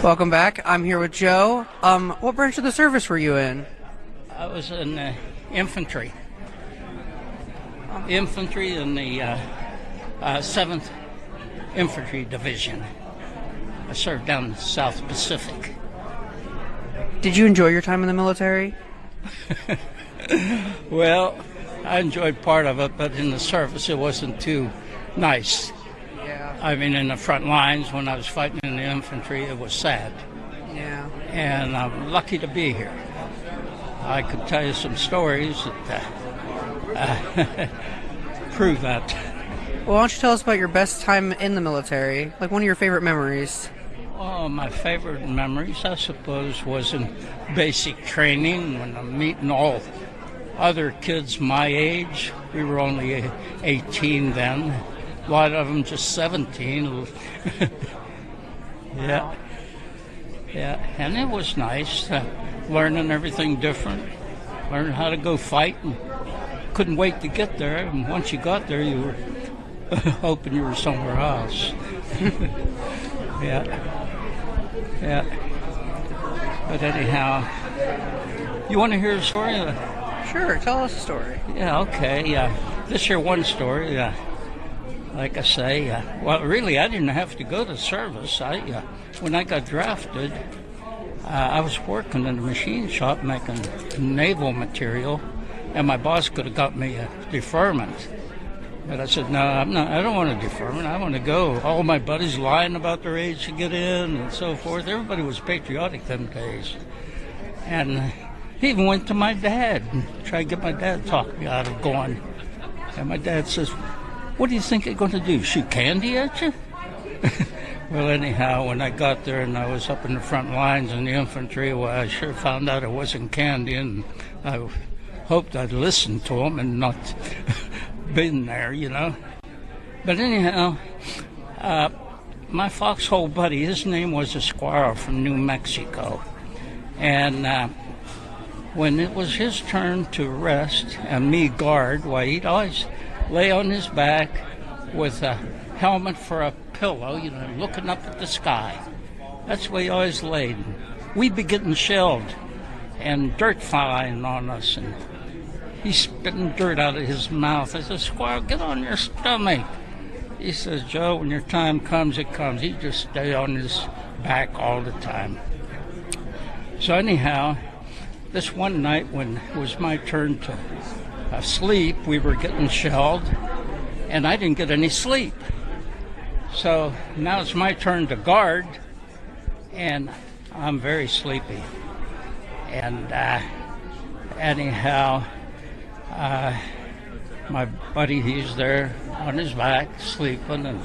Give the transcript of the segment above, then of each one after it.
Welcome back. I'm here with Joe. What branch of the service were you in? I was in infantry. Infantry in the 7th Infantry Division. I served down in the South Pacific. Did you enjoy your time in the military? Well, I enjoyed part of it, but in the service it wasn't too nice. Yeah. I mean, in the front lines when I was fighting in the infantry, it was sad. Yeah. And I'm lucky to be here. I could tell you some stories that prove that. Well, why don't you tell us about your best time in the military? Like one of your favorite memories. Oh, my favorite memories, I suppose, was in basic training when I'm meeting all other kids my age. We were only 18 then. A lot of them just 17. Yeah. Yeah, and it was nice learning everything different, learning how to go fight, and couldn't wait to get there. And once you got there, you were hoping you were somewhere else. Yeah. Yeah. But anyhow, you want to hear a story? Sure, tell us a story. Yeah, okay. This here one story, like I say, well, really, I didn't have to go to service. When I got drafted, I was working in a machine shop making naval material, and my boss could have got me a deferment. But I said, no, I don't want a deferment. I want to go. All my buddies lying about their age to get in and so forth. Everybody was patriotic them days. And he even went to my dad and tried to get my dad to talk me out of going. And my dad says, what do you think you're going to do, shoot candy at you? Well, anyhow, when I got there and I was up in the front lines in the infantry, well, I sure found out it wasn't candy, and I hoped I'd listened to him and not been there, you know. But anyhow, my foxhole buddy, his name was Esquire from New Mexico. And when it was his turn to rest and me guard, why, he'd always lay on his back with a helmet for a pillow, you know, looking up at the sky. That's the way he always laid. We'd be getting shelled and dirt flying on us, and he's spitting dirt out of his mouth. I said, Squire, get on your stomach. He says, Joe, when your time comes, it comes. He'd just stay on his back all the time. So anyhow, this one night when it was my turn to sleep, we were getting shelled, and I didn't get any sleep. So now it's my turn to guard, and I'm very sleepy. And anyhow, my buddy, he's there on his back sleeping, and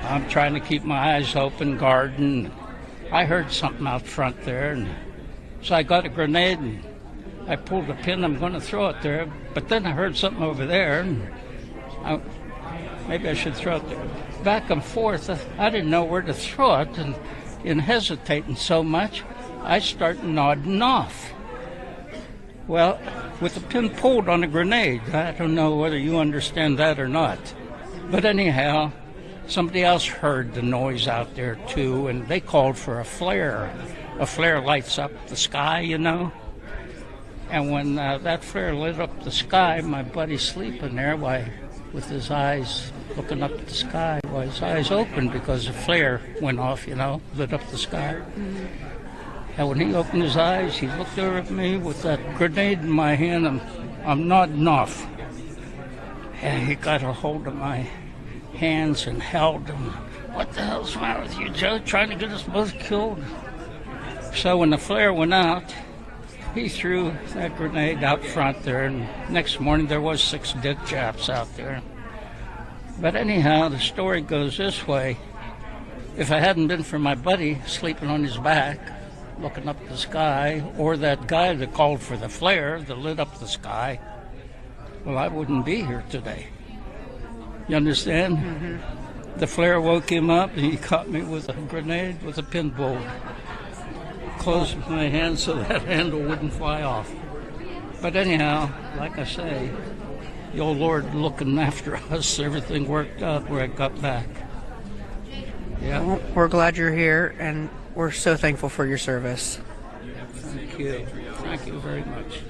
I'm trying to keep my eyes open, guarding. I heard something out front there, and so I got a grenade, and I pulled the pin. I'm going to throw it there, but then I heard something over there, and maybe I should throw it there. Back and forth, I didn't know where to throw it, and in hesitating so much, I start nodding off. Well, with the pin pulled on a grenade, I don't know whether you understand that or not. But anyhow, somebody else heard the noise out there too, and they called for a flare. A flare lights up the sky, you know. And when that flare lit up the sky, my buddy sleeping there, why, with his eyes looking up at the sky, why, his eyes opened because the flare went off, you know, lit up the sky. Mm-hmm. And when he opened his eyes, he looked over at me with that grenade in my hand, and I'm nodding off. And he got a hold of my hands and held them. What the hell's wrong with you, Joe? Trying to get us both killed? So when the flare went out, he threw that grenade out front there, and next morning there was 6 dead Japs out there. But anyhow, the story goes this way. If it hadn't been for my buddy sleeping on his back, looking up at the sky, or that guy that called for the flare that lit up the sky, well, I wouldn't be here today. You understand? Mm-hmm. The flare woke him up, and he caught me with a grenade with a pin pulled. Closed my hand so that handle wouldn't fly off. But anyhow, like I say, the old Lord looking after us, everything worked out where I got back. Yeah. Well, we're glad you're here, and We're so thankful for your service. Thank you. Thank you very much.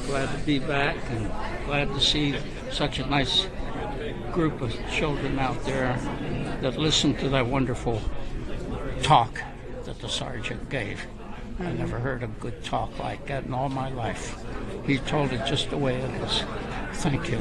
Glad to be back and glad to see such a nice group of children out there that listened to that wonderful talk that the sergeant gave. I never heard a good talk like that in all my life. He told it just the way it is. Thank you.